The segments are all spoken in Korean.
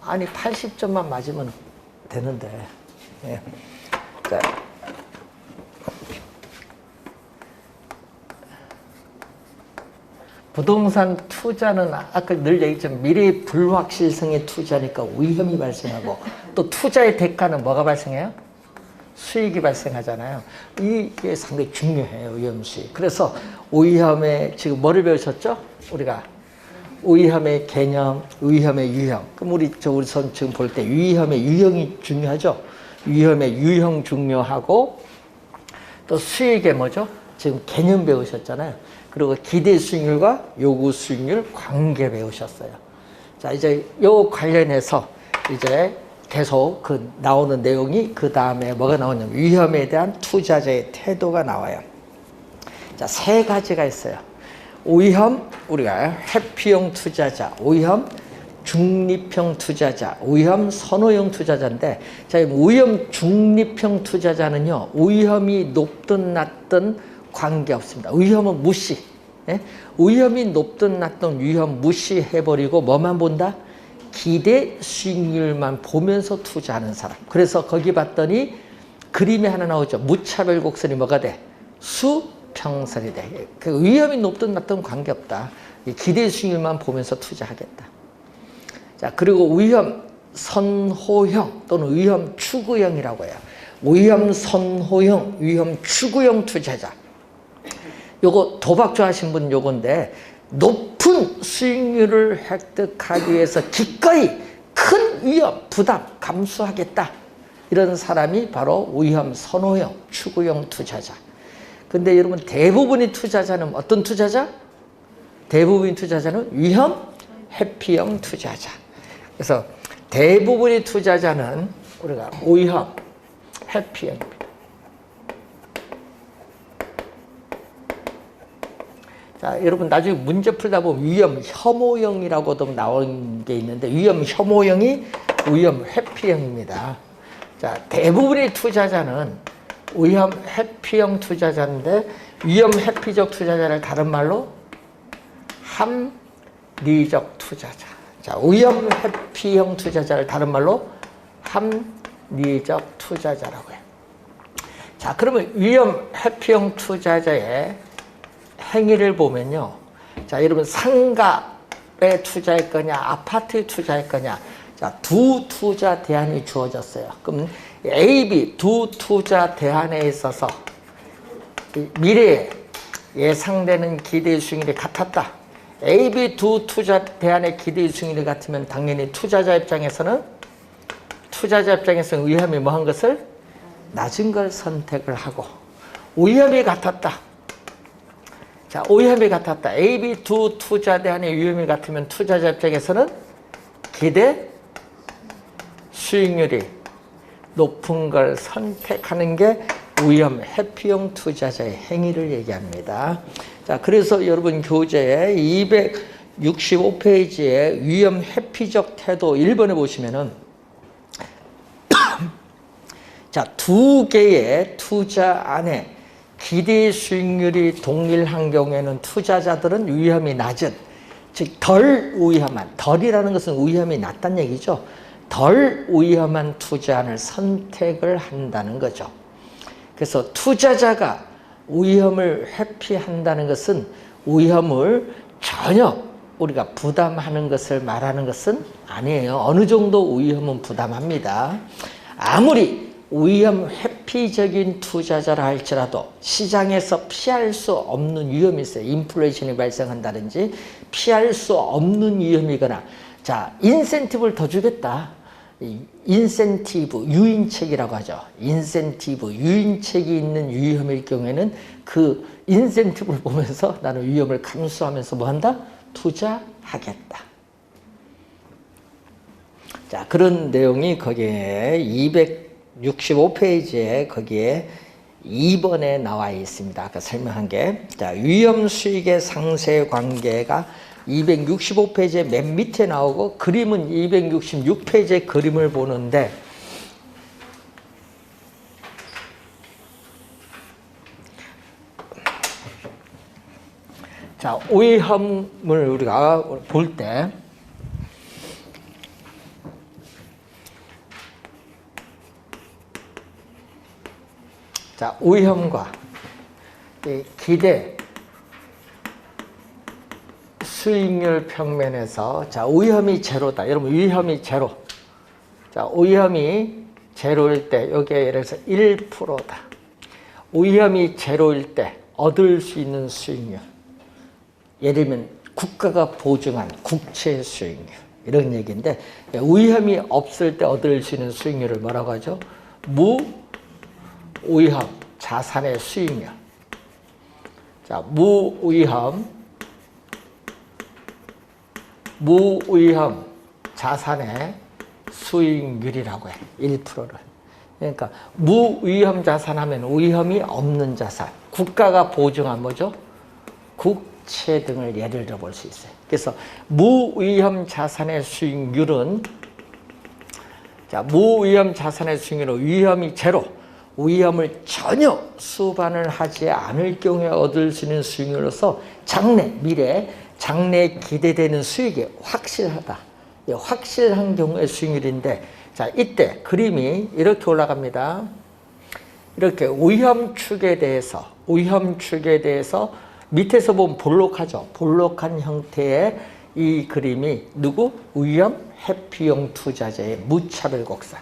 아니 80점만 맞으면 되는데. 예. 자, 부동산 투자는 아까 늘 얘기했지만 미래의 불확실성의 투자니까 위험이 발생하고 또 투자의 대가는 뭐가 발생해요? 수익이 발생하잖아요. 이게 상당히 중요해요. 위험 수익. 그래서 위험의 지금 뭐를 배우셨죠? 우리가 위험의 개념, 위험의 유형. 그럼 우리 선 지금 볼 때 위험의 유형이 중요하죠. 위험의 유형 중요하고 또 수익의 뭐죠? 지금 개념 배우셨잖아요. 그리고 기대 수익률과 요구 수익률 관계 배우셨어요. 자, 이제 요 관련해서 이제 계속 그 나오는 내용이 그 다음에 뭐가 나오냐면 위험에 대한 투자자의 태도가 나와요. 자, 세 가지가 있어요. 위험, 우리가 회피형 투자자, 위험 중립형 투자자, 위험 선호형 투자자인데, 자, 위험 중립형 투자자는요, 위험이 높든 낮든 관계없습니다. 위험은 무시. 예? 위험이 높든 낮든 위험 무시해버리고 뭐만 본다? 기대 수익률만 보면서 투자하는 사람. 그래서 거기 봤더니 그림이 하나 나오죠. 무차별 곡선이 뭐가 돼? 수평선이 돼. 그 위험이 높든 낮든 관계없다. 기대 수익률만 보면서 투자하겠다. 자, 그리고 위험 선호형 또는 위험 추구형이라고 해요. 위험 선호형, 위험 추구형 투자자. 요거 도박 좋아하시는 분 요건데, 높은 수익률을 획득하기 위해서 기꺼이 큰 위험, 부담 감수하겠다. 이런 사람이 바로 위험 선호형, 추구형 투자자. 근데 여러분 대부분의 투자자는 어떤 투자자? 대부분의 투자자는 위험 회피형 투자자. 그래서 대부분의 투자자는 우리가 위험 회피형입니다. 자, 여러분 나중에 문제 풀다 보면 위험 혐오형이라고도 나온 게 있는데, 위험 혐오형이 위험 회피형입니다. 자, 대부분의 투자자는 위험 회피형 투자자인데, 위험 회피적 투자자를 다른 말로 합리적 투자자. 자, 위험 회피형 투자자를 다른 말로 합리적 투자자라고 해요. 자, 그러면 위험 회피형 투자자의 행위를 보면요. 자, 여러분 상가에 투자할 거냐, 아파트에 투자할 거냐. 자, 두 투자 대안이 주어졌어요. 그럼 A, B 두 투자 대안에 있어서 미래에 예상되는 기대 수익률이 같았다. A, B 두 투자 대안의 기대 수익률이 같으면 당연히 투자자 입장에서는 위험이 뭐한 것을 낮은 걸 선택을 하고, 위험이 같았다. 자, 위험이 같았다. A, B 두 투자 대안의 위험이 같으면 투자자 입장에서는 기대 수익률이 높은 걸 선택하는 게 위험 회피형 투자자의 행위를 얘기합니다. 자, 그래서 여러분 교재에 265페이지에 위험 회피적 태도 1번에 보시면은 자, 두 개의 투자 안에 기대 수익률이 동일한 경우에는 투자자들은 위험이 낮은, 즉 덜 위험한, 덜이라는 것은 위험이 낮다는 얘기죠. 덜 위험한 투자안을 선택을 한다는 거죠. 그래서 투자자가 위험을 회피한다는 것은 위험을 전혀 우리가 부담하는 것을 말하는 것은 아니에요. 어느 정도 위험은 부담합니다. 아무리 위험 회피적인 투자자라 할지라도 시장에서 피할 수 없는 위험이 있어요. 인플레이션이 발생한다든지 피할 수 없는 위험이거나, 자, 인센티브를 더 주겠다. 인센티브, 유인책이라고 하죠. 인센티브, 유인책이 있는 위험일 경우에는 그 인센티브를 보면서 나는 위험을 감수하면서 뭐 한다? 투자하겠다. 자, 그런 내용이 거기에 265페이지에 거기에 2번에 나와 있습니다. 아까 설명한 게. 자, 위험 수익의 상세 관계가 265페이지에 맨 밑에 나오고, 그림은 266페이지의 그림을 보는데, 자, 위험을 우리가 볼 때 자, 위험과 이 기대 수익률 평면에서 자, 위험이 제로다. 여러분 위험이 제로. 자, 위험이 제로일 때 여기에 예를 들어서 1%다. 위험이 제로일 때 얻을 수 있는 수익률. 예를 들면 국가가 보증한 국채 수익률. 이런 얘기인데 위험이 없을 때 얻을 수 있는 수익률을 뭐라고 하죠? 무위험 자산의 수익률. 자, 무위험 자산의 수익률이라고 해. 1%를. 그러니까 무위험 자산 하면 위험이 없는 자산. 국가가 보증한 뭐죠? 국채 등을 예를 들어 볼 수 있어요. 그래서 무위험 자산의 수익률은 자, 무위험 자산의 수익률은 위험이 제로, 위험을 전혀 수반을 하지 않을 경우에 얻을 수 있는 수익률로서 미래 장래에 기대되는 수익이 확실하다. 확실한 경우의 수익률인데 자, 이때 그림이 이렇게 올라갑니다. 이렇게 위험축에 대해서 밑에서 보면 볼록하죠. 볼록한 형태의 이 그림이 누구? 위험 회피형 투자자의 무차별 곡선.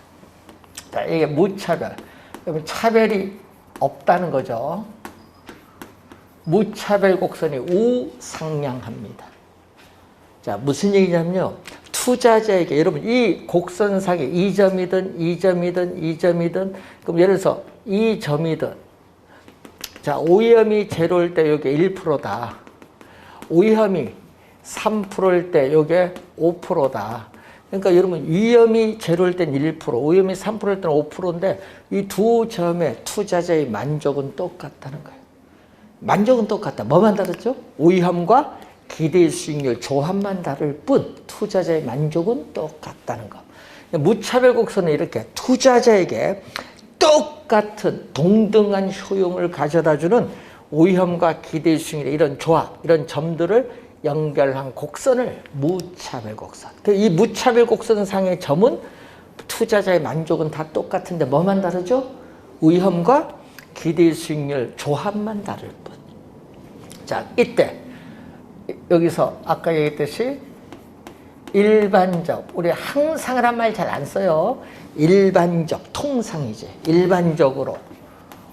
자, 이게 무차별. 그러면 차별이 없다는 거죠. 무차별 곡선이 우상향합니다. 자, 무슨 얘기냐면요. 투자자에게 여러분 이 곡선상에 2점이든 2점이든 2점이든 그럼 예를 들어서 2점이든 자, 위험이 제로일 때 여기 1%다. 위험이 3%일 때 여기 5%다. 그러니까 여러분 위험이 제로일 땐 1%, 위험이 3%일 때는 5%인데 이 두 점의 투자자의 만족은 똑같다는 거예요. 만족은 똑같다. 뭐만 다르죠? 위험과 기대 수익률 조합만 다를 뿐 투자자의 만족은 똑같다는 거. 무차별 곡선은 이렇게 투자자에게 똑같은 동등한 효용을 가져다주는 위험과 기대 수익률의 이런 조합, 이런 점들을 연결한 곡선을 무차별 곡선. 이 무차별 곡선상의 점은 투자자의 만족은 다 똑같은데 뭐만 다르죠? 위험과 기대 수익률 조합만 다를 뿐. 자, 이때 여기서 아까 얘기했듯이 일반적, 우리 항상이란 말 잘 안 써요. 일반적, 통상이지. 일반적으로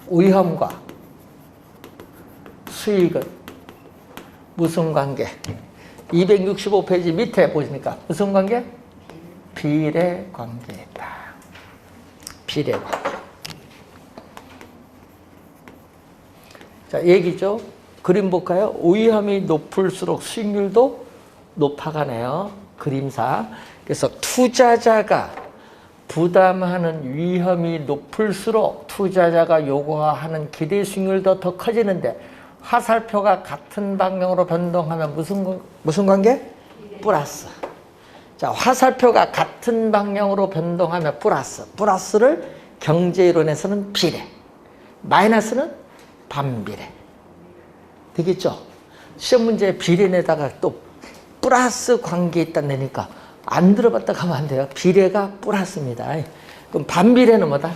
위험과 수익은 무슨 관계? 265페이지 밑에 보시니까 무슨 관계? 비례 관계다. 비례 관계. 자, 얘기죠. 그림 볼까요? 위험이 높을수록 수익률도 높아가네요. 그림사. 그래서 투자자가 부담하는 위험이 높을수록 투자자가 요구하는 기대 수익률도 더 커지는데 화살표가 같은 방향으로 변동하면 무슨 관계? 플러스. 자, 화살표가 같은 방향으로 변동하면 플러스. 플러스를 경제이론에서는 비례. 마이너스는 반비례. 되겠죠? 시험 문제에 비례에다가 또 플러스 관계 있다 내니까 안 들어봤다 가면 안 돼요. 비례가 플러스입니다. 그럼 반비례는 뭐다?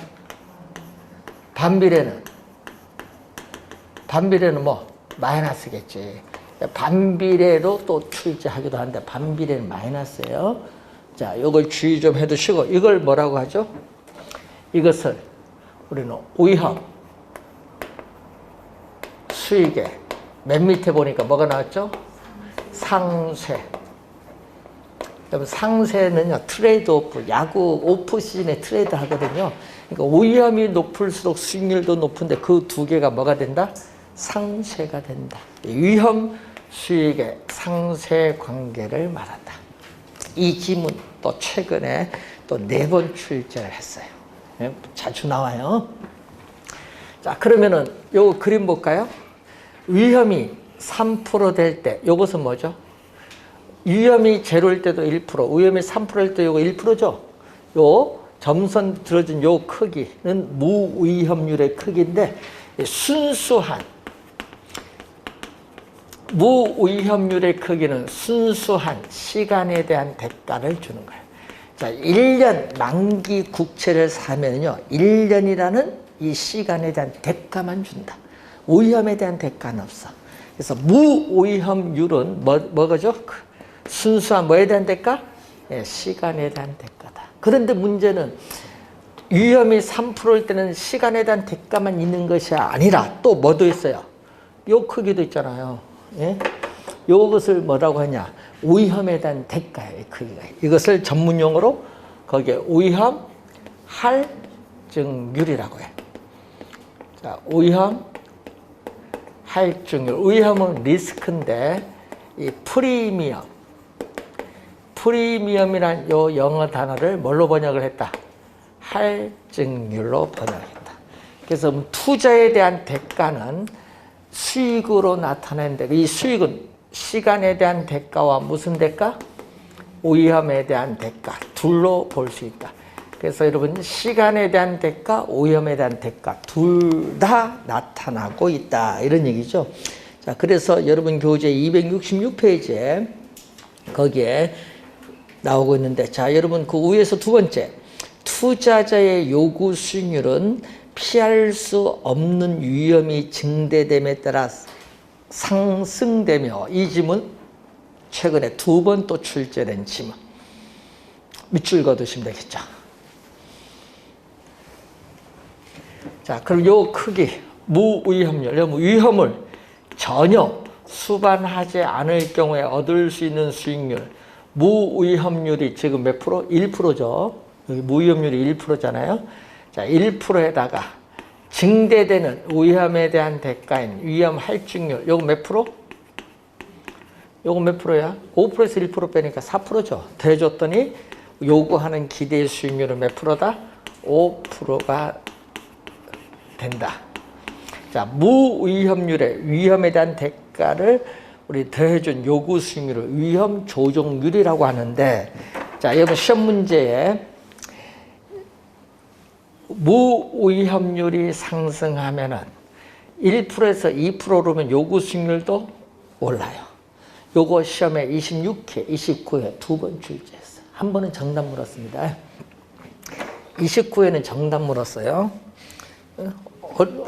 반비례는 뭐? 마이너스겠지. 반비례로 또 출제하기도 하는데 반비례는 마이너스예요. 자, 이걸 주의 좀 해두시고 이걸 뭐라고 하죠? 이것을 우리는 위험, 수익에 맨 밑에 보니까 뭐가 나왔죠? 상쇄. 상쇄는요, 트레이드 오프, 야구 오프 시즌에 트레이드 하거든요. 그러니까 위험이 높을수록 수익률도 높은데 그 두 개가 뭐가 된다? 상쇄가 된다. 위험 수익의 상쇄 관계를 말한다. 이 지문 또 최근에 또 4번 출제를 했어요. 자주 나와요. 자, 그러면은 요 그림 볼까요? 위험이 3% 될 때 요것은 뭐죠? 위험이 제로일 때도 1%, 위험이 3%일 때 요거 1%죠? 요 점선 들어진 요 크기는 무위험률의 크기인데 순수한 무위험률의 크기는 순수한 시간에 대한 대가를 주는 거예요. 자, 1년 만기 국채를 사면요. 1년이라는 이 시간에 대한 대가만 준다. 오염에 대한 대가는 없어. 그래서 무오염률은 뭐죠? 순수한 뭐에 대한 대가? 예, 시간에 대한 대가다. 그런데 문제는 위험이 3%일 때는 시간에 대한 대가만 있는 것이 아니라 또 뭐도 있어요? 요 크기도 있잖아요. 예? 요것을 뭐라고 하냐? 오염에 대한 대가예요. 크기가. 이것을 전문 용어로 거기에 오염 할증률이라고 해요. 자, 오염 할증률. 오염은 리스크인데 이 프리미엄이란 요 영어 단어를 뭘로 번역을 했다? 할증률로 번역했다. 그래서 투자에 대한 대가는 수익으로 나타내는데 이 수익은 시간에 대한 대가와 무슨 대가? 오염에 대한 대가 둘로 볼 수 있다. 그래서 여러분 시간에 대한 대가, 오염에 대한 대가 둘 다 나타나고 있다. 이런 얘기죠. 자, 그래서 여러분 교재 266페이지에 거기에 나오고 있는데 자, 여러분 그 위에서 두 번째 투자자의 요구 수익률은 피할 수 없는 위험이 증대됨에 따라 상승되며 이 지문 최근에 두 번 또 출제된 지문 밑줄 그어두시면 되겠죠. 자, 그럼 요 크기 무위험률, 위험을 전혀 수반하지 않을 경우에 얻을 수 있는 수익률 무위험률이 지금 몇 프로? 1%죠. 여기 무위험률이 1%잖아요. 자, 1%에다가 증대되는 위험에 대한 대가인 위험 할증률 요거 몇 프로? 요거 몇 프로야? 5%에서 1% 빼니까 4%죠. 더해줬더니 요구하는 기대 수익률은 몇 프로다? 5%가 된다. 자, 무위험률의 위험에 대한 대가를 우리 더해준 요구 수익률을 위험 조정률이라고 하는데 자, 여러분 시험 문제에 무위험률이 상승하면은 1%에서 2%로면 요구 수익률도 올라요. 요거 시험에 26회, 29회 두 번 출제했어요. 한 번은 정답 물었습니다. 29회는 정답 물었어요.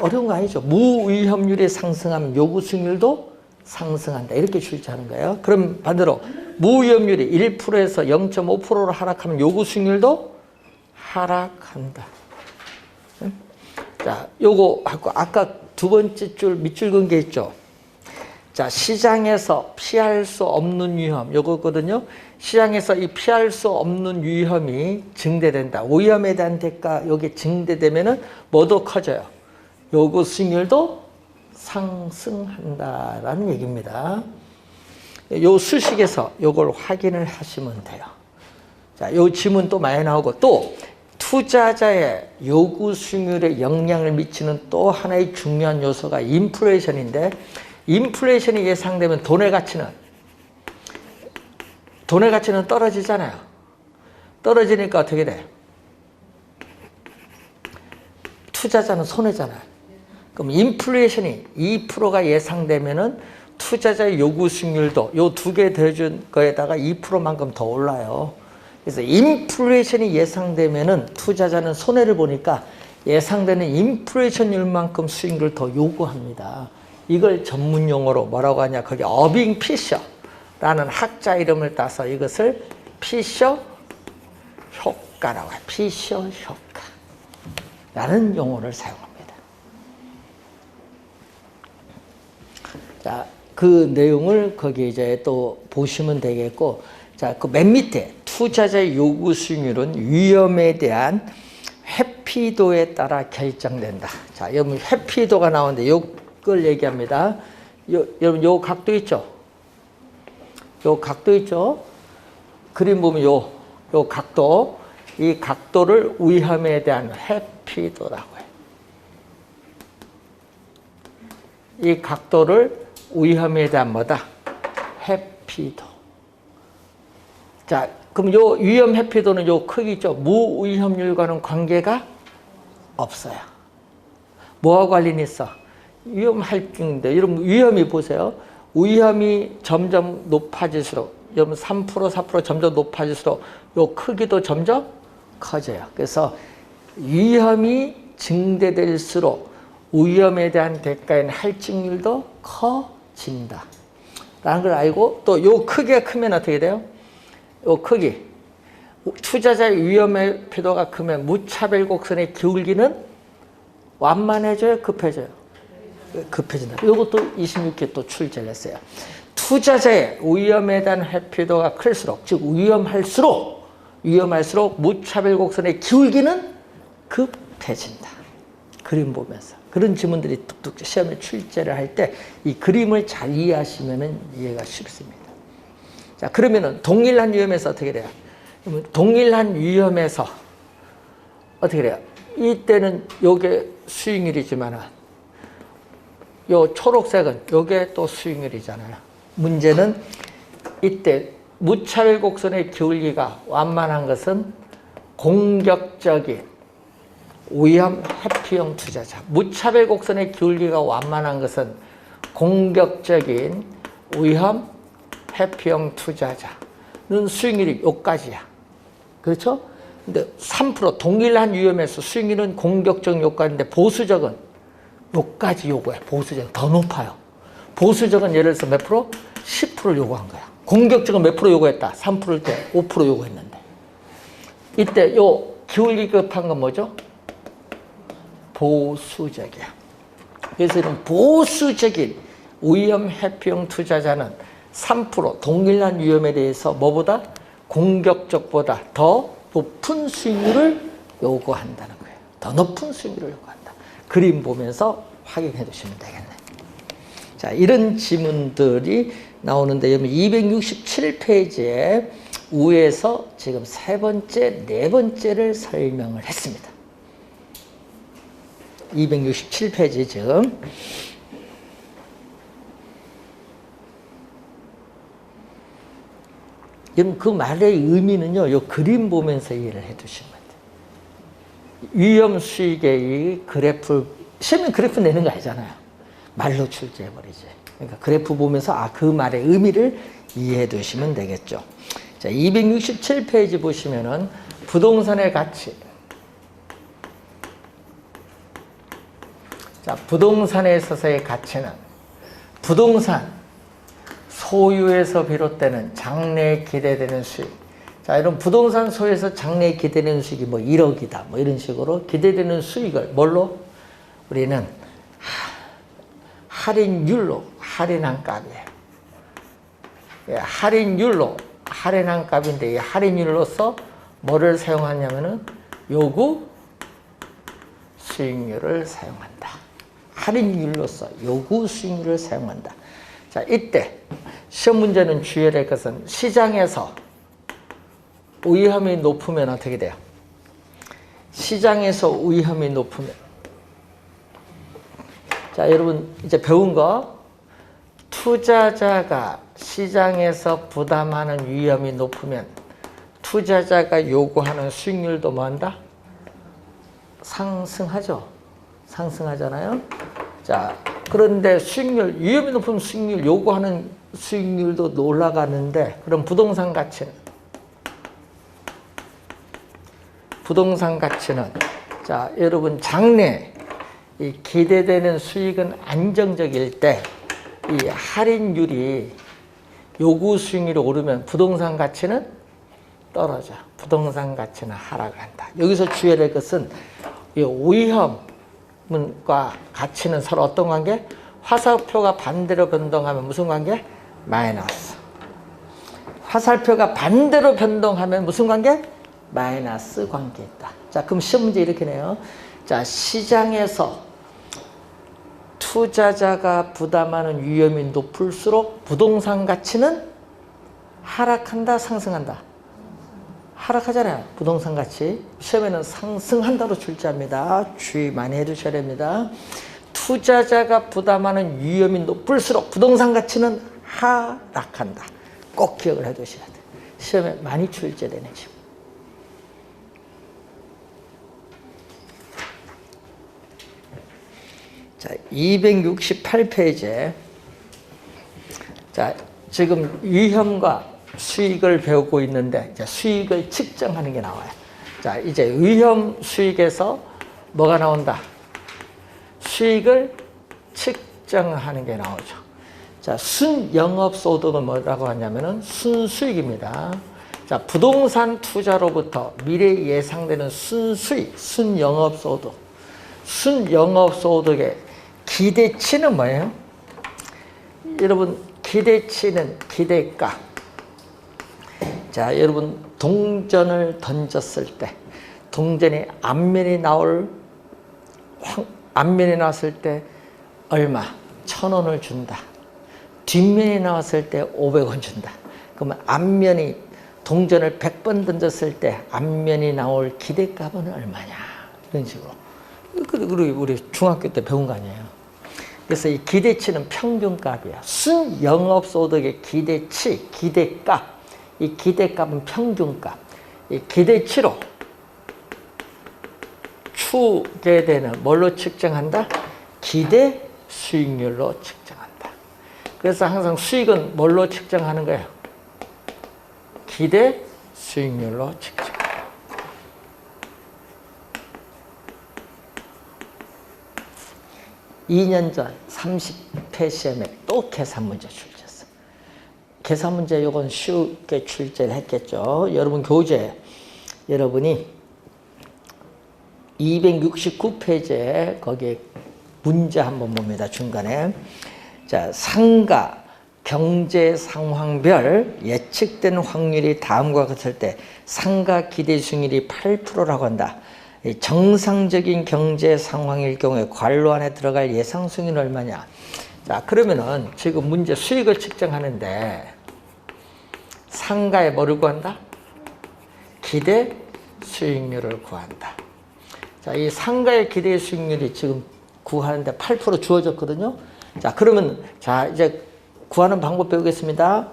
어려운 거 아니죠. 무위험률이 상승하면 요구 수익률도 상승한다. 이렇게 출제하는 거예요. 그럼 반대로 무위험률이 1%에서 0.5%로 하락하면 요구 수익률도 하락한다. 자, 요거 하고 아까 두 번째 줄 밑줄 그은 게 있죠. 자, 시장에서 피할 수 없는 위험 요거거든요. 시장에서 이 피할 수 없는 위험이 증대된다. 오염에 대한 대가 여기 증대되면은 뭐도 커져요. 요구 수익률도 상승한다라는 얘기입니다. 요 수식에서 요걸 확인을 하시면 돼요. 자, 요 지문 또 많이 나오고 또 투자자의 요구 수익률에 영향을 미치는 또 하나의 중요한 요소가 인플레이션인데 인플레이션이 예상되면 돈의 가치는 떨어지잖아요. 떨어지니까 어떻게 돼? 투자자는 손해잖아요. 그럼 인플레이션이 2%가 예상되면은 투자자의 요구 수익률도 요 두 개 더해준 거에다가 2%만큼 더 올라요. 그래서 인플레이션이 예상되면은 투자자는 손해를 보니까 예상되는 인플레이션율만큼 수익률을 더 요구합니다. 이걸 전문 용어로 뭐라고 하냐? 거기 어빙 피셔라는 학자 이름을 따서 이것을 피셔 효과라고 해요. 피셔 효과라는 용어를 사용합니다. 자, 그 내용을 거기 이제 또 보시면 되겠고, 자, 그 맨 밑에 투자자의 요구 수익률은 위험에 대한 회피도에 따라 결정된다. 자, 여러분 회피도가 나오는데 이걸 얘기합니다. 여러분 요 각도 있죠? 요 각도 있죠? 그림 보면 요 각도, 이 각도를 위험에 대한 회피도라고 해요. 이 각도를 위험에 대한 뭐다? 회피도. 자, 그럼 요 위험 회피도는 요 크기 있죠? 무위험률과는 관계가 없어요. 뭐와 관련이 있어? 위험할 경우인데, 여러분 위험이 보세요. 위험이 점점 높아질수록, 여러분 3%, 4% 점점 높아질수록 요 크기도 점점 커져요. 그래서 위험이 증대될수록 위험에 대한 대가인 할증률도 커진다. 라는 걸 알고 또 요 크기가 크면 어떻게 돼요? 요 크기. 투자자의 위험의 표도가 크면 무차별 곡선의 기울기는 완만해져요? 급해져요? 급해진다. 요것도 26회 또 출제를 했어요. 투자자의 위험에 대한 회피도가 클수록, 즉 위험할수록 무차별 곡선의 기울기는 급해진다. 그림 보면서. 그런 지문들이 뚝뚝 시험에 출제를 할 때 이 그림을 잘 이해하시면 이해가 쉽습니다. 자, 그러면은 동일한 위험에서 어떻게 돼요? 동일한 위험에서 어떻게 돼요? 이때는 요게 수익률이지만은 요 초록색은 요게 또 수익률이잖아요. 문제는 이때 무차별 곡선의 기울기가 완만한 것은 공격적인 위험 회피형 투자자. 무차별 곡선의 기울기가 완만한 것은 공격적인 위험 회피형 투자자는 수익률이 요까지야. 그렇죠? 근데 3% 동일한 위험에서 수익률은 공격적 요까지인데 보수적은 요까지 요구해. 보수적은 더 높아요. 보수적은 예를 들어서 몇 프로? 10%를 요구한 거야. 공격적은 몇 프로 요구했다? 3%일 때 5% 요구했는데. 이때 요 기울기 급한 건 뭐죠? 보수적이야. 그래서 이런 보수적인 위험 회피형 투자자는 3% 동일한 위험에 대해서 뭐보다 공격적보다 더 높은 수익률을 요구한다는 거예요. 더 높은 수익률을 요구한다. 그림 보면서 확인해 두시면 되겠네. 자, 이런 지문들이 나오는데 267페이지에 위에서 지금 세 번째, 네 번째를 설명을 했습니다. 267페이지 지금. 그럼 그 말의 의미는요, 요 그림 보면서 이해를 해 두시면 돼요. 위험 수익의 이 그래프, 시험에 그래프 내는 거 아니잖아요. 말로 출제해버리지. 그러니까 그래프 보면서 그 말의 의미를 이해해 두시면 되겠죠. 자, 267페이지 보시면은 부동산의 가치. 자, 부동산에 있어서의 가치는 부동산 소유에서 비롯되는 장래에 기대되는 수익. 자, 이런 부동산 소유에서 장래에 기대되는 수익이 뭐 1억이다. 뭐 이런 식으로 기대되는 수익을 뭘로? 우리는 할인율로 할인한 값이에요. 예, 할인율로 할인한 값인데 이 할인율로서 뭐를 사용하냐면은 요구 수익률을 사용한다. 할인율로서 요구 수익률을 사용한다. 자, 이때 시험 문제는 주의해야 될 것은 시장에서 위험이 높으면 어떻게 돼요? 시장에서 위험이 높으면, 자, 여러분 이제 배운 거, 투자자가 시장에서 부담하는 위험이 높으면 투자자가 요구하는 수익률도 뭐한다? 상승하죠. 상승하잖아요. 자, 그런데 수익률, 위험이 높으면 수익률, 요구하는 수익률도 올라가는데, 그럼 부동산 가치는? 자, 여러분 장래 이 기대되는 수익은 안정적일 때 이 할인율이 요구 수익률이 오르면 부동산 가치는 떨어져. 부동산 가치는 하락을 한다. 여기서 주의해야 될 것은 이 위험과 가치는 서로 어떤 관계? 화살표가 반대로 변동하면 무슨 관계? 마이너스. 화살표가 반대로 변동하면 무슨 관계? 마이너스 관계 있다. 자, 그럼 시험 문제 이렇게 내요. 자, 시장에서 투자자가 부담하는 위험이 높을수록 부동산 가치는 하락한다, 상승한다? 하락하잖아요. 부동산 가치. 시험에는 상승한다로 출제합니다. 주의 많이 해두셔야 됩니다. 투자자가 부담하는 위험이 높을수록 부동산 가치는 하락한다. 꼭 기억을 해두셔야 돼요. 시험에 많이 출제되는 지문. 자, 268페이지에 자, 지금 위험과 수익을 배우고 있는데 이제 수익을 측정하는 게 나와요. 자, 이제 위험 수익에서 뭐가 나온다? 수익을 측정하는 게 나오죠. 자, 순영업소득은 뭐라고 하냐면은 순수익입니다. 자, 부동산 투자로부터 미래 예상되는 순수익, 순영업소득. 순영업소득의 기대치는 뭐예요? 여러분, 기대치는 기대가. 자, 여러분, 동전을 던졌을 때, 동전이 앞면이 나왔을 때 얼마? 1,000원을 준다. 뒷면이 나왔을 때 500원 준다. 그러면 앞면이, 동전을 100번 던졌을 때 앞면이 나올 기대값은 얼마냐? 이런 식으로. 그리고 우리 중학교 때 배운 거 아니에요. 그래서 이 기대치는 평균값이야. 순영업소득의 기대치, 기대값. 이 기대값은 평균값. 이 기대치로 추계되는 뭘로 측정한다? 기대 수익률로 측정한다. 그래서 항상 수익은 뭘로 측정하는 거예요? 기대 수익률로 측정한다. 2년 전 30회 시험에 또 계산 문제 출제했어요. 계산 문제 요건 쉽게 출제를 했겠죠. 여러분 교재 여러분이 269페이지에 거기에 문제 한번 봅니다. 중간에. 자, 상가 경제 상황별 예측된 확률이 다음과 같을 때 상가 기대 수익률이 8%라고 한다. 정상적인 경제 상황일 경우에 관로 안에 들어갈 예상 수익률은 얼마냐? 자, 그러면은 지금 문제 수익을 측정하는데 상가에 뭐를 구한다? 기대 수익률을 구한다. 자, 이 상가의 기대 수익률이 지금 구하는데 8% 주어졌거든요. 자, 그러면 자, 이제 구하는 방법 배우겠습니다.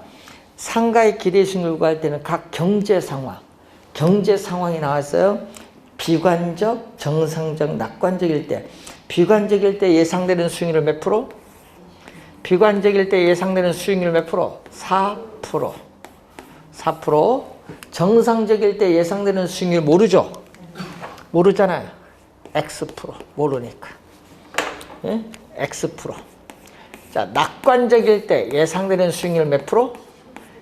상가의 기대 수익률 구할 때는 각 경제 상황이 나왔어요. 비관적, 정상적, 낙관적일 때. 비관적일 때 예상되는 수익률 몇 프로? 비관적일 때 예상되는 수익률 몇 프로? 4%. 4%. 정상적일 때 예상되는 수익률 모르죠? 모르잖아요. X%. 모르니까. 예? X%. 자, 낙관적일 때 예상되는 수익률 몇 프로?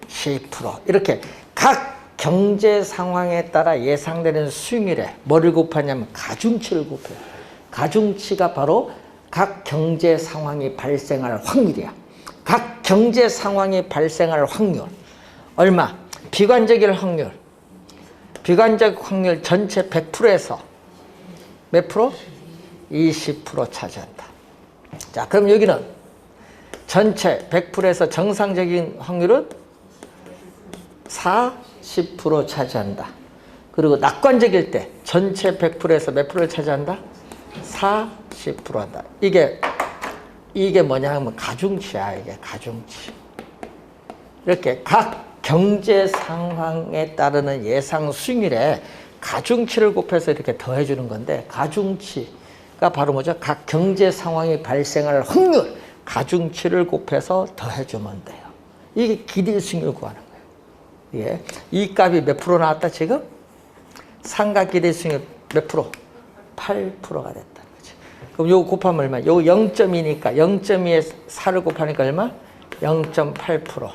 10%. 이렇게 각 경제 상황에 따라 예상되는 수익률에 뭐를 곱하냐면 가중치를 곱해요. 가중치가 바로 각 경제 상황이 발생할 확률이야. 각 경제 상황이 발생할 확률. 얼마? 비관적일 확률. 비관적 확률 전체 100%에서 몇 프로? 20% 차지한다. 자, 그럼 여기는 전체 100%에서 정상적인 확률은 40% 차지한다. 그리고 낙관적일 때 전체 100%에서 몇 프로를 차지한다? 40% 한다. 이게 뭐냐 하면 가중치야. 이게 가중치. 이렇게 각 경제 상황에 따르는 예상 수익률에 가중치를 곱해서 이렇게 더해주는 건데, 가중치가 바로 뭐죠? 각 경제 상황이 발생할 확률, 가중치를 곱해서 더해주면 돼요. 이게 기대 수익률 구하는 거예요. 예. 이 값이 몇 프로 나왔다 지금? 상가 기대 수익률 몇 프로? 8%가 됐다는 거지. 그럼 요거 곱하면 얼마? 요거 0.2니까 0.2에 4를 곱하니까 얼마? 0.8%.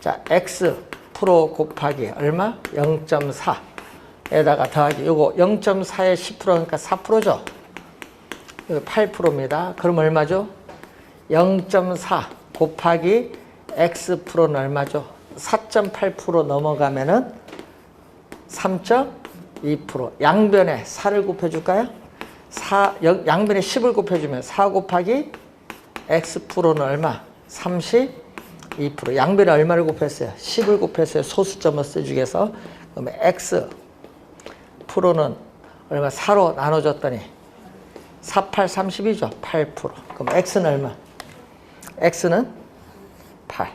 자, X 프로 곱하기 얼마? 0.4에다가 더하기 요거 0.4에 10%니까 4%죠? 8%입니다. 그럼 얼마죠? 0.4 곱하기 X는 얼마죠? 4.8% 넘어가면은 3.2%. 양변에 4를 곱해줄까요? 양변에 10을 곱해주면 4 곱하기 X는 얼마? 32%. 양변에 얼마를 곱했어요? 10을 곱했어요. 소수점을 써주기 위해서. 그러면 X는 얼마? 4로 나눠줬더니 4, 8, 32죠? 8%. 그럼 X는 얼마? X는 8.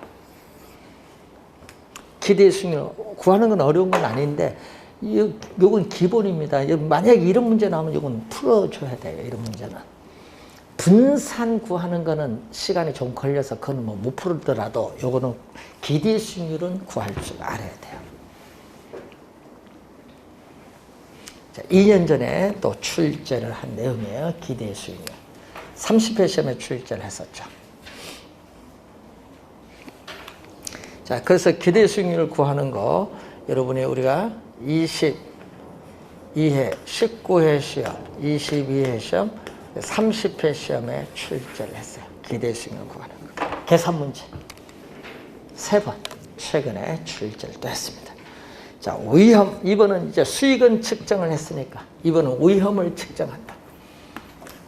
기대 수익률 구하는 건 어려운 건 아닌데 이건 기본입니다. 만약에 이런 문제 나오면 이건 풀어줘야 돼요. 이런 문제는. 분산 구하는 거는 시간이 좀 걸려서 그건 뭐 못 풀더라도 요거는 기대 수익률은 구할 줄 알아야 돼요. 자, 2년 전에 또 출제를 한 내용이에요. 기대 수익률. 30회 시험에 출제를 했었죠. 자, 그래서 기대 수익률을 구하는 거 여러분이 우리가 22회, 19회 시험, 22회 시험, 30회 시험에 출제를 했어요. 기대 수익률 구하는 거. 계산 문제 3번 최근에 출제를 또 했습니다. 자, 위험, 이번은 이제 수익은 측정을 했으니까 이번은 위험을 측정한다.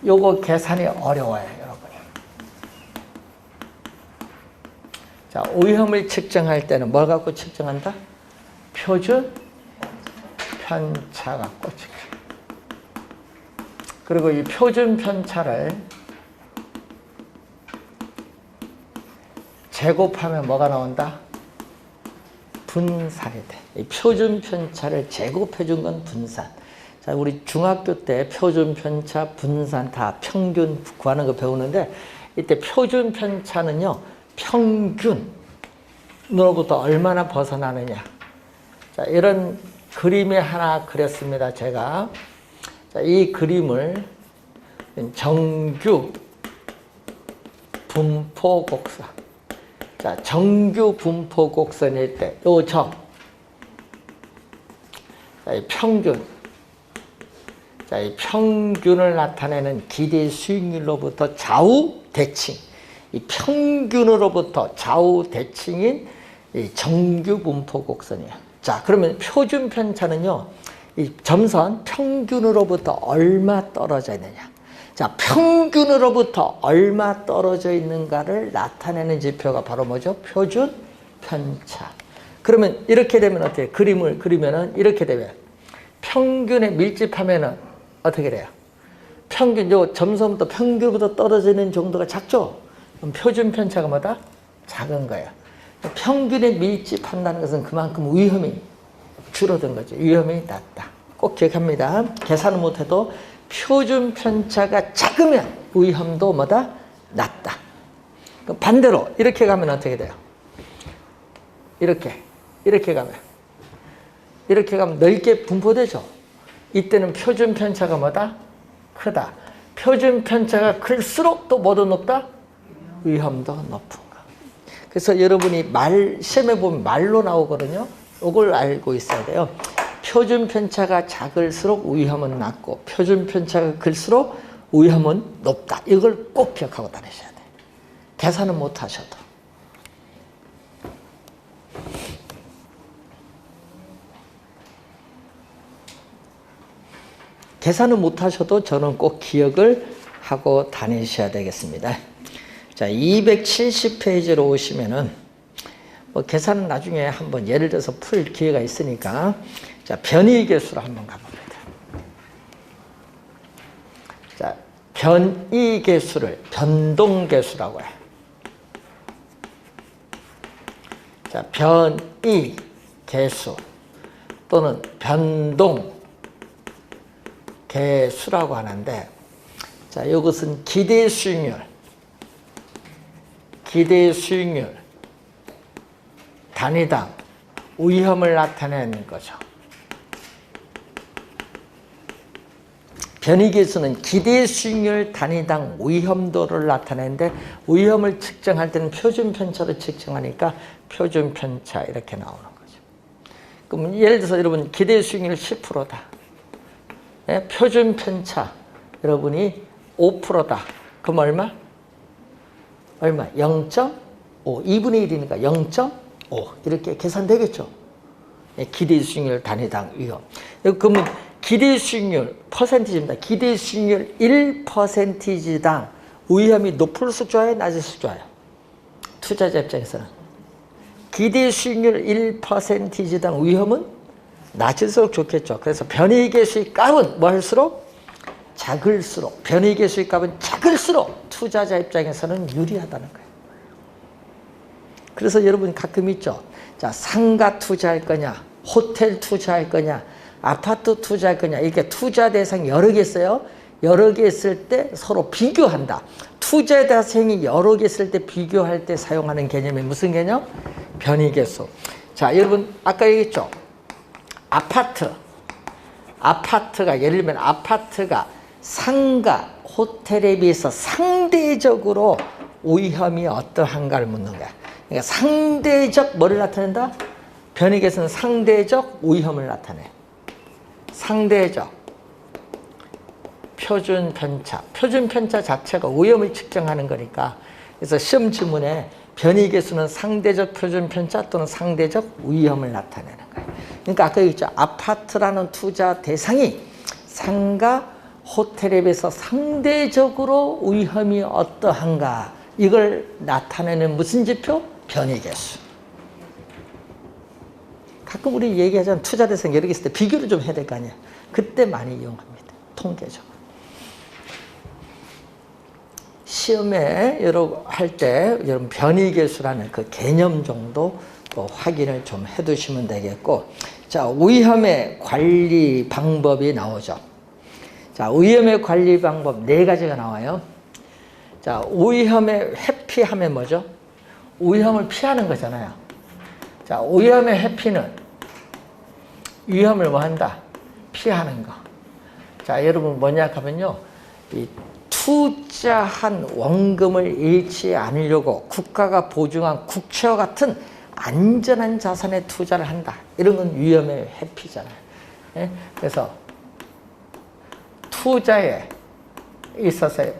요거 계산이 어려워요, 여러분이. 자, 위험을 측정할 때는 뭘 갖고 측정한다? 표준 편차 갖고 측정. 그리고 이 표준 편차를 제곱하면 뭐가 나온다? 분산이 돼. 이 표준 편차를 제곱해 준 건 분산. 자, 우리 중학교 때 표준 편차, 분산 다 평균 구하는 거 배우는데 이때 표준 편차는요, 평균으로부터 얼마나 벗어나느냐. 자, 이런 그림이 하나 그렸습니다, 제가. 자, 이 그림을 정규 분포 곡선. 자, 정규 분포 곡선일 때, 요 점. 자, 이 평균. 자, 이 평균을 나타내는 기대 수익률로부터 좌우 대칭. 이 평균으로부터 좌우 대칭인 이 정규 분포 곡선이에요. 자, 그러면 표준 편차는요, 이 점선 평균으로부터 얼마 떨어져 있느냐. 자, 평균으로부터 얼마 떨어져 있는가를 나타내는 지표가 바로 뭐죠? 표준 편차. 그러면 이렇게 되면 어떻게? 그림을 그리면은 이렇게 되면 평균에 밀집하면은 어떻게 돼요? 평균, 요 점선부터 평균보다 떨어지는 정도가 작죠? 그럼 표준 편차가 뭐다? 작은 거예요. 평균에 밀집한다는 것은 그만큼 위험이 줄어든 거죠. 위험이 낮다. 꼭 기억합니다. 계산을 못해도 표준 편차가 작으면 위험도 뭐다? 낮다. 반대로 이렇게 가면 어떻게 돼요? 이렇게 가면 넓게 분포되죠. 이때는 표준 편차가 뭐다? 크다. 표준 편차가 클수록 또 뭐도 높다? 위험도 높은 거. 그래서 여러분이 시험에 보면 말로 나오거든요. 이걸 알고 있어야 돼요. 표준 편차가 작을수록 위험은 낮고 표준 편차가 클수록 위험은 높다. 이걸 꼭 기억하고 다니셔야 돼요. 계산은 못 하셔도. 계산은 못 하셔도 저는 꼭 기억을 하고 다니셔야 되겠습니다. 자, 270페이지로 오시면은 뭐 계산은 나중에 한번 예를 들어서 풀 기회가 있으니까 자, 변이계수로 한번 가봅니다. 자, 변이계수를 변동계수라고 해. 자, 변이계수 또는 변동계수라고 하는데, 자, 이것은 기대수익률 단위당 위험을 나타내는 거죠. 변이계수는 기대 수익률 단위당 위험도를 나타내는데 위험을 측정할 때는 표준 편차로 측정하니까 표준 편차 이렇게 나오는 거죠. 그럼 예를 들어서 여러분 기대 수익률 10%다. 네? 표준 편차 여러분이 5%다. 그럼 얼마? 0.5. 2분의 1이니까 0.5 이렇게 계산되겠죠. 네, 기대 수익률 단위당 위험. 그러면 기대 수익률 퍼센티지입니다. 기대 수익률 1%당 위험이 높을수록 좋아요? 낮을수록 좋아요? 투자자 입장에서는 기대 수익률 1%당 위험은 낮을수록 좋겠죠. 그래서 변이계수의 값은 뭐 할수록? 작을수록. 변이계수의 값은 작을수록 투자자 입장에서는 유리하다는 거예요. 그래서 여러분 가끔 있죠. 자, 상가 투자할 거냐, 호텔 투자할 거냐, 아파트 투자할 거냐, 이렇게 투자 대상이 여러 개 있어요. 여러 개 있을 때 서로 비교한다. 투자 대상이 여러 개 있을 때 비교할 때 사용하는 개념이 무슨 개념? 변이계수. 자, 여러분 아까 얘기했죠. 아파트가 예를 들면 아파트가 상가, 호텔에 비해서 상대적으로 위험이 어떠한가를 묻는 거야. 그러니까 상대적 뭐를 나타낸다? 변익에서는 상대적 위험을 나타내. 상대적 표준 편차. 표준 편차 자체가 위험을 측정하는 거니까. 그래서 시험 지문에 변익에서는 상대적 표준 편차 또는 상대적 위험을 나타내는 거예요. 그러니까 아까 얘기했죠. 아파트라는 투자 대상이 상가, 호텔에 비해서 상대적으로 위험이 어떠한가. 이걸 나타내는 무슨 지표? 변익계수. 가끔 우리 얘기하자면 투자 대상 여러 개 있을 때 비교를 좀 해야 될 거 아니에요. 그때 많이 이용합니다. 통계적으로. 시험에 할 때 여러분 변익계수라는 그 개념 정도 확인을 좀 해두시면 되겠고, 자, 위험의 관리 방법이 나오죠. 자, 위험의 관리 방법 4가지가 나와요. 자, 위험의 회피하면 뭐죠? 위험을 피하는 거잖아요. 자, 위험의 회피는 위험을 뭐 한다? 피하는 거. 자, 여러분 뭐냐 하면요. 이 투자한 원금을 잃지 않으려고 국가가 보증한 국채와 같은 안전한 자산에 투자를 한다. 이런 건 위험의 회피잖아요. 예? 그래서 투자에 있어서의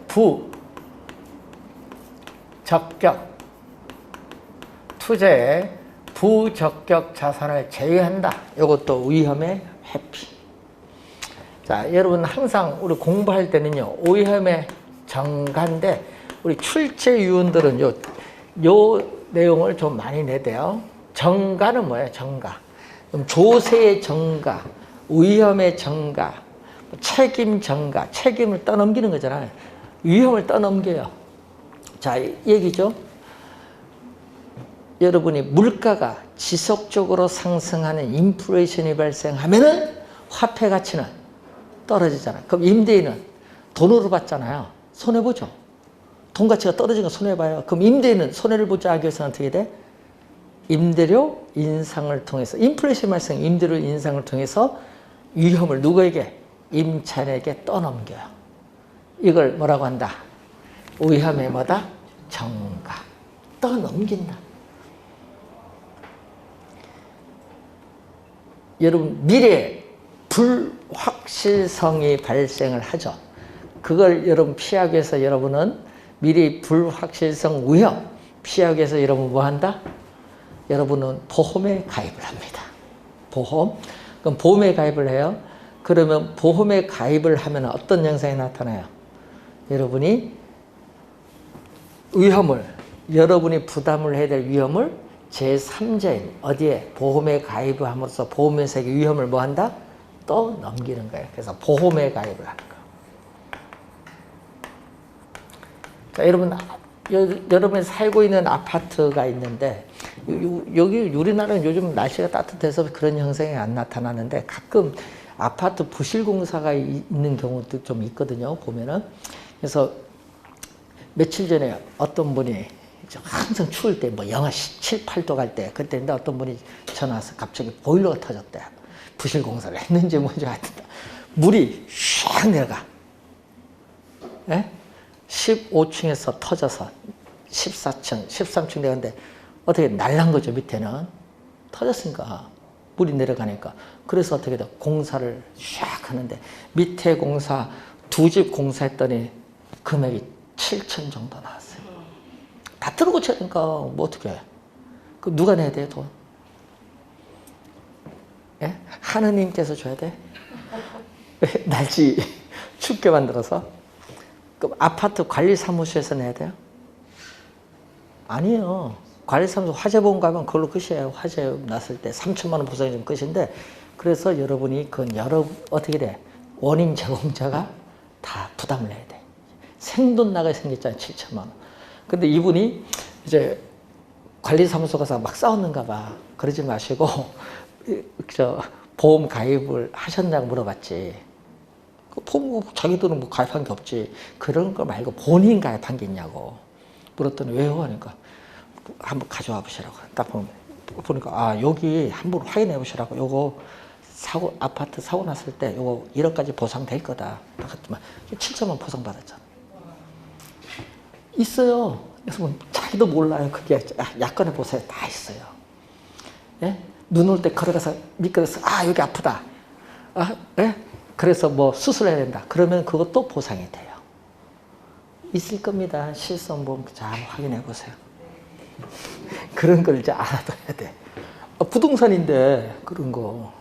투자에 부적격 자산을 제외한다. 이것도 위험의 회피. 자, 여러분 항상 우리 공부할 때는요, 위험의 정가인데 우리 출제 위원들은 요 내용을 좀 많이 내대요. 정가는 뭐예요? 정가. 그럼 조세의 정가, 위험의 정가, 책임 정가, 책임을 떠넘기는 거잖아요. 위험을 떠넘겨요. 자, 얘기죠. 여러분이 물가가 지속적으로 상승하는 인플레이션이 발생하면은 화폐 가치는 떨어지잖아요. 그럼 임대인은 돈으로 받잖아요. 손해보죠. 돈 가치가 떨어지는 거 손해봐요. 그럼 임대인은 손해를 보지 하기 위해서는 어떻게 돼? 임대료 인상을 통해서, 인플레이션 발생 임대료 인상을 통해서 위험을 누구에게? 임차인에게 떠넘겨요. 이걸 뭐라고 한다? 위험의 뭐다? 정가. 떠넘긴다. 여러분 미래에 불확실성이 발생을 하죠. 그걸 여러분 피하기 위해서 여러분은 미래의 불확실성 위험 피하기 위해서 여러분 뭐 한다? 여러분은 보험에 가입을 합니다. 보험. 그럼 보험에 가입을 해요. 그러면 보험에 가입을 하면 어떤 현상이 나타나요? 여러분이 위험을, 여러분이 부담을 해야 될 위험을 제3자인 어디에? 보험에 가입을 함으로써 보험회사에게 위험을 뭐 한다? 또 넘기는 거예요. 그래서 보험에 가입을 하는 거예요. 자, 여러분이 살고 있는 아파트가 있는데, 여기 우리나라는 요즘 날씨가 따뜻해서 그런 현상이 안 나타나는데 가끔 아파트 부실공사가 있는 경우도 좀 있거든요. 보면은. 그래서 며칠 전에 어떤 분이 항상 추울 때 뭐 영하 7, 8도 갈 때 그때인데 어떤 분이 전화 와서 갑자기 보일러가 터졌대. 부실공사를 했는지 뭔지 하여튼 물이 샥 내려가. 예? 15층에서 터져서 14층, 13층 되는데 어떻게 날란 거죠. 밑에는 터졌으니까 물이 내려가니까. 그래서 어떻게 돼? 공사를 샥 하는데 밑에 공사 2집 공사했더니 금액이 7천 정도 나왔어요. 다 틀어고쳐야 되니까 뭐 어떻게 해? 그럼 누가 내야 돼요, 돈? 예? 하느님께서 줘야 돼? 날씨 춥게 만들어서? 그럼 아파트 관리사무소에서 내야 돼요? 아니에요. 관리사무소 화재보험 가면 그걸로 끝이에요. 화재 났을 때 3천만 원 보상이 좀 끝인데, 그래서 여러분이 어떻게 돼? 원인 제공자가 다 부담을 해야 돼. 생돈 나가게 생겼잖아요. 7천만 원. 근데 이분이 이제 관리사무소 가서 막 싸웠는가 봐. 그러지 마시고, 보험 가입을 하셨냐고 물어봤지. 보험 자기들은 뭐 가입한 게 없지. 그런 거 말고 본인 가입한 게 있냐고 물었더니 왜요? 하니까 한번 가져와 보시라고. 딱 보니까 여기 한번 확인해 보시라고. 요거 아파트 사고 났을 때 요거 1억까지 보상될 거다. 그랬더만 7천만 보상받았잖아. 있어요. 그래서 뭐 자기도 몰라요. 그게 약관에 보세요. 다 있어요. 예? 눈 올 때 걸어가서 미끄러서 여기 아프다. 예? 그래서 뭐 수술해야 된다. 그러면 그것도 보상이 돼요. 있을 겁니다. 실손보험 잘 확인해 보세요. 그런 걸 이제 알아둬야 돼. 부동산인데 그런 거.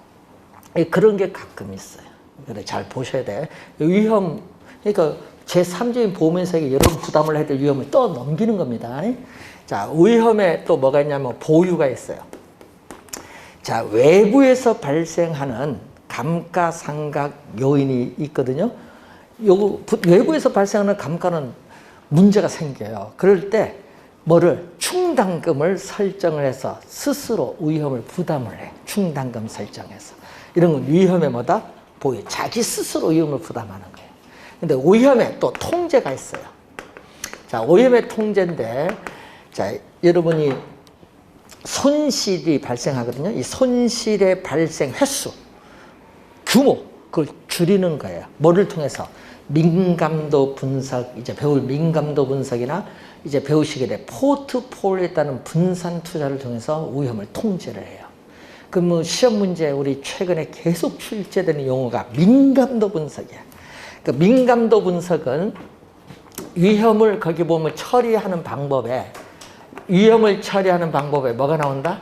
그런 게 가끔 있어요. 그래 잘 보셔야 돼. 위험, 그러니까 제3자인 보험회사에게 여러분 부담을 해야 될 위험을 또 넘기는 겁니다. 자, 위험에 또 뭐가 있냐면 보유가 있어요. 자, 외부에서 발생하는 감가상각 요인이 있거든요. 요거 외부에서 발생하는 감가는 문제가 생겨요. 그럴 때 뭐를 충당금을 설정을 해서 스스로 위험을 부담을 해. 충당금 설정해서. 이런 건 위험의 뭐다? 보유. 자기 스스로 위험을 부담하는 거예요. 근데 위험에 또 통제가 있어요. 자, 위험의 통제인데, 자, 여러분이 손실이 발생하거든요. 이 손실의 발생 횟수, 규모, 그걸 줄이는 거예요. 뭐를 통해서? 민감도 분석, 이제 배울 민감도 분석이나 이제 배우시게 될 포트폴리오에 따른 분산 투자를 통해서 위험을 통제를 해요. 그럼 뭐 시험 문제 우리 최근에 계속 출제되는 용어가 민감도 분석이야. 그 민감도 분석은 위험을 거기 보면 처리하는 방법에 위험을 처리하는 방법에 뭐가 나온다?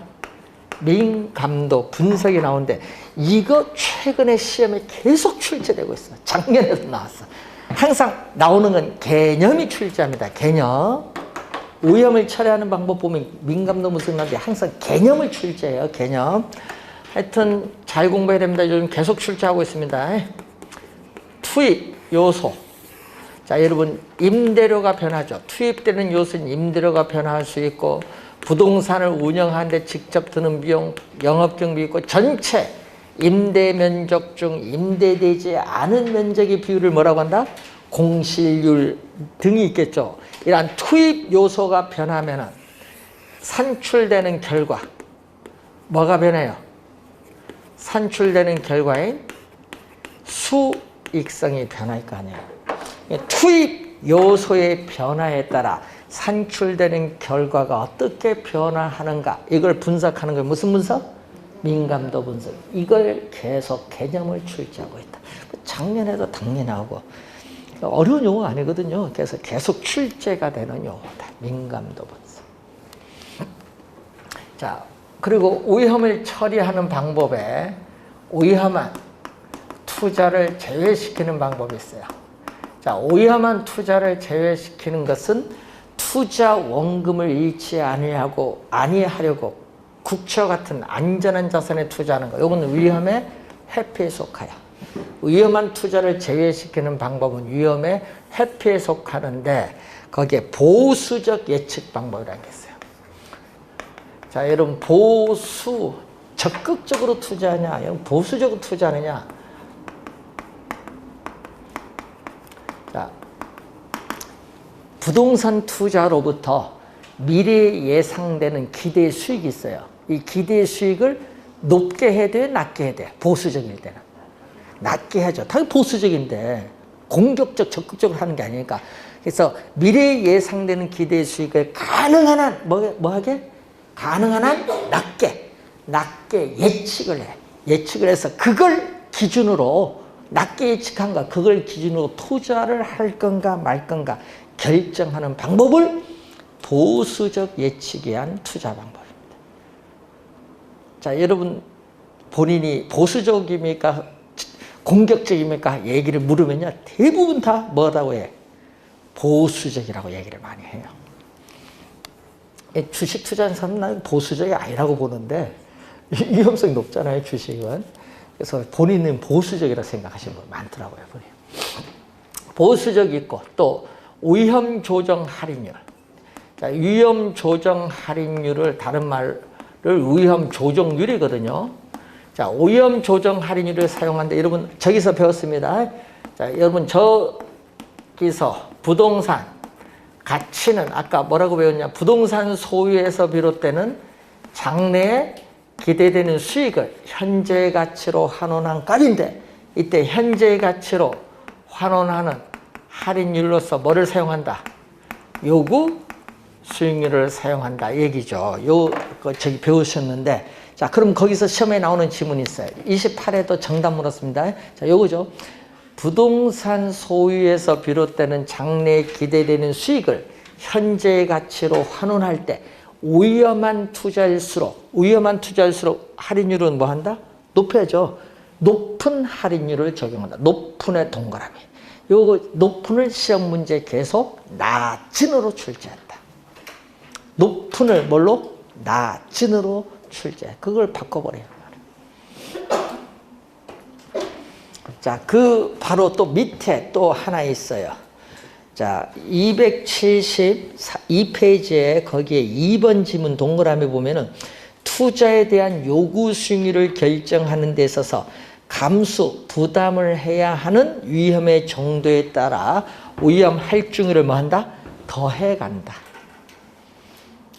민감도 분석이 나오는데 이거 최근에 시험에 계속 출제되고 있어. 작년에도 나왔어. 항상 나오는 건 개념이 출제합니다. 개념. 위험을 처리하는 방법 보면 민감도 분석이 나오는데 항상 개념을 출제해요. 개념. 하여튼 잘 공부해야 됩니다. 요즘 계속 출제하고 있습니다. 투입 요소. 자, 여러분 임대료가 변하죠. 투입되는 요소는 임대료가 변화할 수 있고 부동산을 운영하는데 직접 드는 비용, 영업경비 있고 전체 임대 면적 중 임대되지 않은 면적의 비율을 뭐라고 한다? 공실률 등이 있겠죠. 이러한 투입 요소가 변하면 산출되는 결과 뭐가 변해요? 산출되는 결과인 수익성이 변할 거 아니에요. 투입 요소의 변화에 따라 산출되는 결과가 어떻게 변화하는가 이걸 분석하는 게 무슨 분석? 민감도 분석. 이걸 계속 개념을 출제하고 있다. 작년에도 당연히 나오고 어려운 용어 아니거든요. 그래서 계속 출제가 되는 용어다. 민감도 분석. 자, 그리고 위험을 처리하는 방법에 위험한 투자를 제외시키는 방법이 있어요. 자, 위험한 투자를 제외시키는 것은 투자 원금을 잃지 아니하려고 국채와 같은 안전한 자산에 투자하는 거. 이거는 위험의 회피에 속하여. 위험한 투자를 제외시키는 방법은 위험의 회피에 속하는데 거기에 보수적 예측 방법이라는 게 있어요. 자, 여러분 적극적으로 투자하냐, 보수적으로 투자하느냐. 자, 부동산 투자로부터 미래에 예상되는 기대 수익이 있어요. 이 기대 수익을 높게 해야 돼요? 낮게 해야 돼요? 보수적일 때는. 낮게 하죠. 당연히 보수적인데 공격적, 적극적으로 하는 게 아니니까. 그래서 미래에 예상되는 기대 수익을 가능한 한, 뭐하게? 가능한 한 낮게 예측을 해. 예측을 해서 그걸 기준으로, 낮게 예측한 거, 그걸 기준으로 투자를 할 건가 말 건가 결정하는 방법을 보수적 예측에 의한 투자 방법입니다. 자, 여러분 본인이 보수적입니까? 공격적입니까? 얘기를 물으면요. 대부분 다 뭐라고 해? 보수적이라고 얘기를 많이 해요. 주식 투자하는 사람은 난 보수적이 아니라고 보는데 위험성이 높잖아요, 주식은. 그래서 본인은 보수적이라고 생각하시는 분 많더라고요, 본인. 보수적 있고 또 위험 조정 할인율. 자, 위험 조정 할인율을 다른 말을 위험 조정률이거든요. 자, 위험 조정 할인율을 사용하는데 여러분 저기서 배웠습니다. 자, 여러분 저기서 부동산 가치는 아까 뭐라고 배웠냐? 부동산 소유에서 비롯되는 장래의 기대되는 수익을 현재 가치로 환원한 값인데 이때 현재 가치로 환원하는 할인율로서 뭐를 사용한다? 요구 수익률을 사용한다 얘기죠. 저기 배우셨는데, 자, 그럼 거기서 시험에 나오는 지문이 있어요. 28에도 정답 물었습니다. 자, 요거죠. 부동산 소유에서 비롯되는 장래에 기대되는 수익을 현재 가치로 환원할 때 위험한 투자일수록 할인율은 뭐 한다? 높여야죠. 높은 할인율을 적용한다. 높은의 동그라미. 요거 높은을 시험 문제 계속 낮은으로 출제한다. 높은을 뭘로? 낮은으로 출제. 그걸 바꿔버려요. 자, 그 바로 또 밑에 또 하나 있어요. 자, 272페이지에 거기에 2번 지문 동그라미 보면은 투자에 대한 요구 수익률을 결정하는 데 있어서 감수, 부담을 해야 하는 위험의 정도에 따라 위험 할증률을 뭐 한다? 더해간다.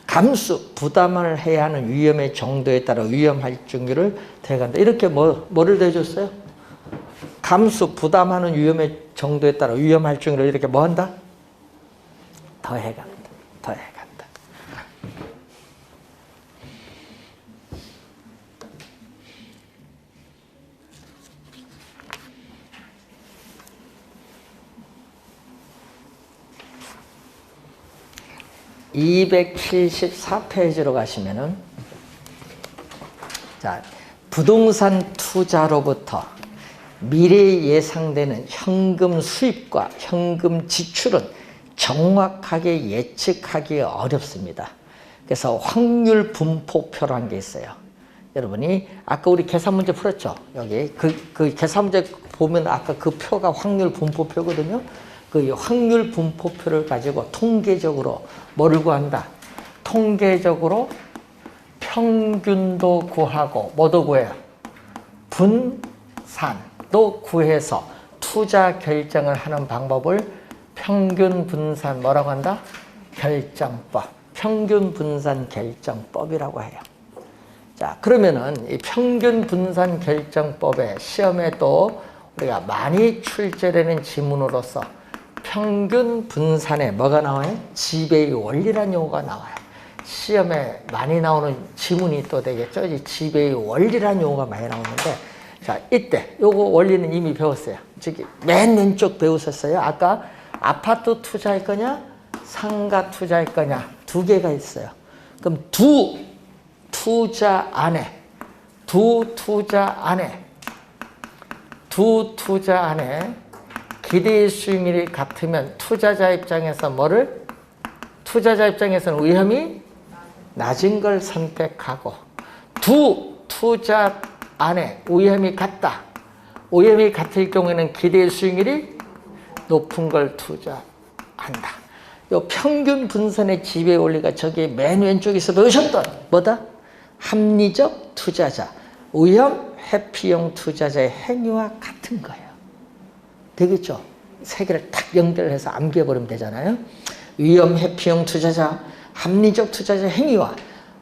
감수, 부담을 해야 하는 위험의 정도에 따라 위험 할증률을 더해간다. 이렇게 뭐를 대줬어요? 감수, 부담하는 위험의 정도에 따라 위험 할증률을 이렇게 뭐 한다? 더해간다. 더해간다. 274페이지로 가시면은, 자, 부동산 투자로부터 미래에 예상되는 현금 수입과 현금 지출은 정확하게 예측하기 어렵습니다. 그래서 확률 분포표라는 게 있어요. 여러분이 아까 우리 계산 문제 풀었죠? 여기 그 계산 문제 보면 아까 그 표가 확률 분포표거든요. 그 확률 분포표를 가지고 통계적으로 뭐를 구한다? 통계적으로 평균도 구하고 뭐도 구해요? 분산도 구해서 투자 결정을 하는 방법을 평균 분산 뭐라고 한다? 결정법. 평균 분산 결정법이라고 해요. 자, 그러면은 이 평균 분산 결정법에 시험에 또 우리가 많이 출제되는 지문으로서 평균 분산에 뭐가 나와요? 지배의 원리라는 용어가 나와요. 시험에 많이 나오는 지문이 또 되겠죠. 이 지배의 원리라는 용어가 많이 나오는데, 자, 이때 요거 원리는 이미 배웠어요. 저기 맨 왼쪽 배우셨어요. 아까 아파트 투자할 거냐, 상가 투자할 거냐 두 개가 있어요. 그럼 두 투자 안에 기대 수익률이 같으면 투자자 입장에서 뭐를? 투자자 입장에서는 위험이 낮은 걸 선택하고, 두 투자 안에 위험이 같다. 위험이 같을 경우에는 기대 수익률이 높은 걸 투자한다. 요 평균 분산의 지배 원리가 저기 맨 왼쪽에서 배우셨던 뭐다? 합리적 투자자, 위험 회피형 투자자의 행위와 같은 거예요. 되겠죠? 세 개를 딱 연결해서 암기해버리면 되잖아요. 위험 회피형 투자자, 합리적 투자자 행위와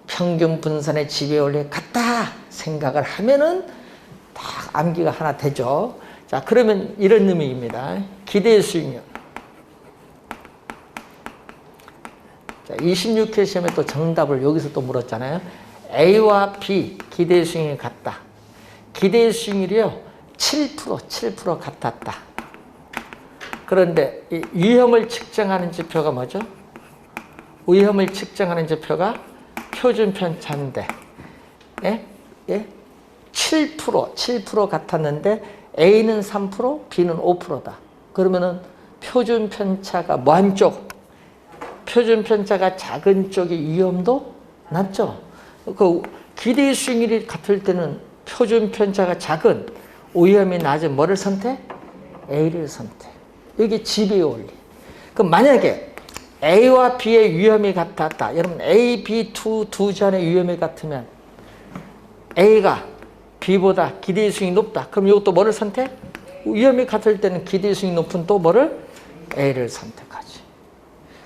평균 분산의 지배 원리가 같다 생각을 하면은 딱 암기가 하나 되죠. 자, 그러면 이런 의미입니다. 기대 수익률. 자, 26회 시험에 또 정답을 여기서 또 물었잖아요. A와 B 기대 수익률이 같다. 기대 수익률이요 7% 같았다. 그런데 이 위험을 측정하는 지표가 뭐죠? 위험을 측정하는 지표가 표준 편차인데, 예? 7% 같았는데 A는 3%, B는 5%다. 그러면은 표준 편차가 뭐 한쪽? 표준 편차가 작은 쪽의 위험도 낮죠. 그 기대 수익률이 같을 때는 표준 편차가 작은 위험이 낮은 뭐를 선택? A를 선택. 이게 지배의 원리. 그럼 만약에 A와 B의 위험이 같았다. 여러분 A, B 두 잔의 위험이 같으면 A가 B보다 기대 수익이 높다. 그럼 이것도 뭐를 선택? 위험이 같을 때는 기대 수익이 높은 또 뭐를? A를 선택하지.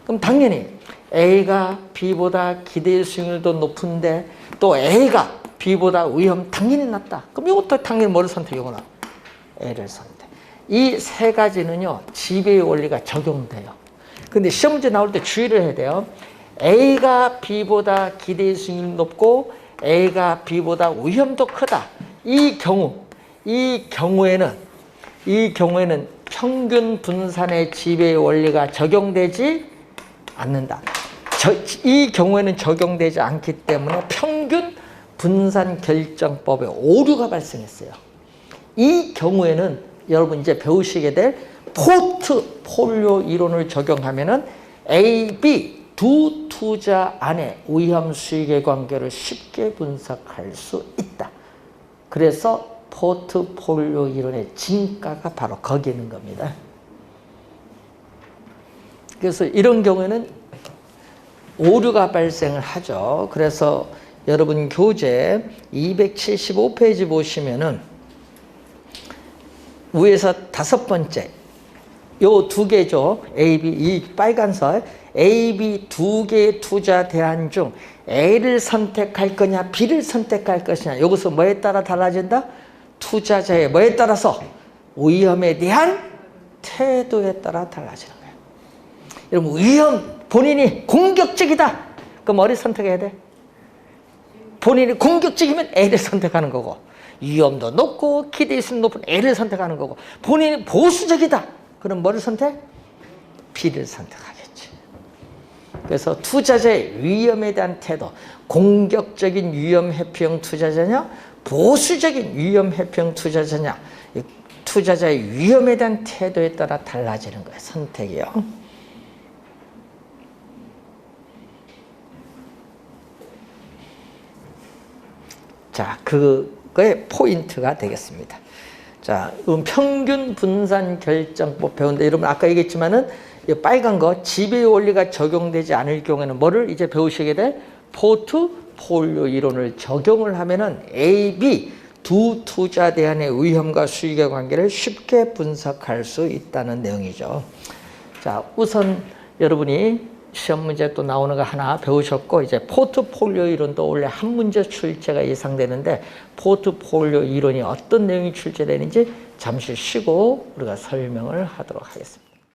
그럼 당연히 A가 B보다 기대 수익률도 높은데 또 A가 B보다 위험 당연히 낮다. 그럼 이것도 당연히 뭐를 선택이구나? A를 선택. 이 세 가지는요, 지배의 원리가 적용돼요. 근데 시험 문제 나올 때 주의를 해야 돼요. A가 B보다 기대 수익률이 높고 A가 B보다 위험도 크다. 이 경우에는 평균 분산의 지배의 원리가 적용되지 않는다. 이 경우에는 적용되지 않기 때문에 평균 분산 결정법에 오류가 발생했어요. 이 경우에는 여러분 이제 배우시게 될 포트폴리오 이론을 적용하면은 A, B 두 투자 안에 위험 수익의 관계를 쉽게 분석할 수 있다. 그래서 포트폴리오 이론의 진가가 바로 거기에 있는 겁니다. 그래서 이런 경우에는 오류가 발생을 하죠. 그래서 여러분 교재 275페이지 보시면은 위에서 5번째 요 두 개죠. A, B, 이 빨간색 A, B 두 개의 투자 대안 중 A를 선택할 거냐 B를 선택할 것이냐 여기서 뭐에 따라 달라진다? 투자자의 뭐에 따라서? 위험에 대한 태도에 따라 달라지는 거예요. 여러분 위험 본인이 공격적이다. 그럼 뭐를 선택해야 돼? 본인이 공격적이면 A를 선택하는 거고 위험도 높고 기대수는 높은 A를 선택하는 거고 본인이 보수적이다. 그럼 뭐를 선택? B를 선택하겠지. 그래서 투자자의 위험에 대한 태도 공격적인 위험 회피형 투자자냐 보수적인 위험 회피형 투자자냐 투자자의 위험에 대한 태도에 따라 달라지는 거예요. 선택이요. 자, 그거의 포인트가 되겠습니다. 자, 평균 분산 결정법 배운데 여러분 아까 얘기했지만은 이 빨간 거 지배의 원리가 적용되지 않을 경우에는 뭐를 이제 배우시게 될 포트폴리오 이론을 적용을 하면은 A, B 두 투자 대안의 위험과 수익의 관계를 쉽게 분석할 수 있다는 내용이죠. 자, 우선 여러분이 시험 문제 또 나오는 거 하나 배우셨고 이제 포트폴리오 이론도 원래 한 문제 출제가 예상되는데 포트폴리오 이론이 어떤 내용이 출제되는지 잠시 쉬고 우리가 설명을 하도록 하겠습니다.